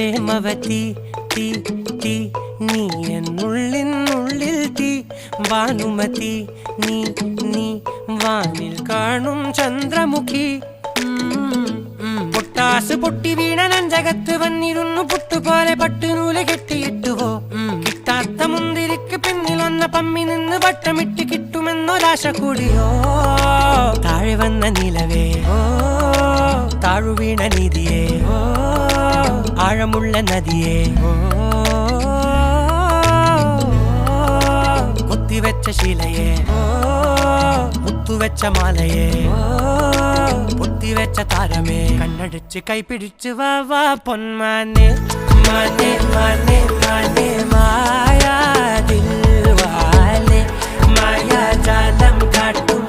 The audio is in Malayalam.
പ്രേമവതി തീ തീ നീ എന്നുള്ളിൽ തീ ഭാനുമതി നീ നീ വാനിൽ കാണും ചന്ദ്രമുഖി പൊട്ടാസ് പൊട്ടി വീണ നെഞ്ചകത്ത് വന്നിരുന്നു പുട്ടുപോലെ പട്ടുനൂല് കെട്ടിയിട്ടുവോ കിട്ടാത്ത മുന്തിരിക്ക് പിന്നിൽ വന്ന പമ്മി നിന്ന് വട്ടമിട്ട് കിട്ടുമെന്നൊരാശ കൂടിയോ താഴെ വന്ന നിലവേ താഴു വീണ നിധിയേ ആഴമുള്ള നദിയേ കൊത്തിവെച്ച ശിലയേ മുത്തുവെച്ച മാലയേ പൊത്തിവെച്ച താരമേ കണ്ണടിച്ച് കൈപിടിച്ച് വാ വാ പൊന്മാനെ മാനെ മാനെ മാനെ മായാ ദിൽവാലെ മായാജാലം കാട്ടും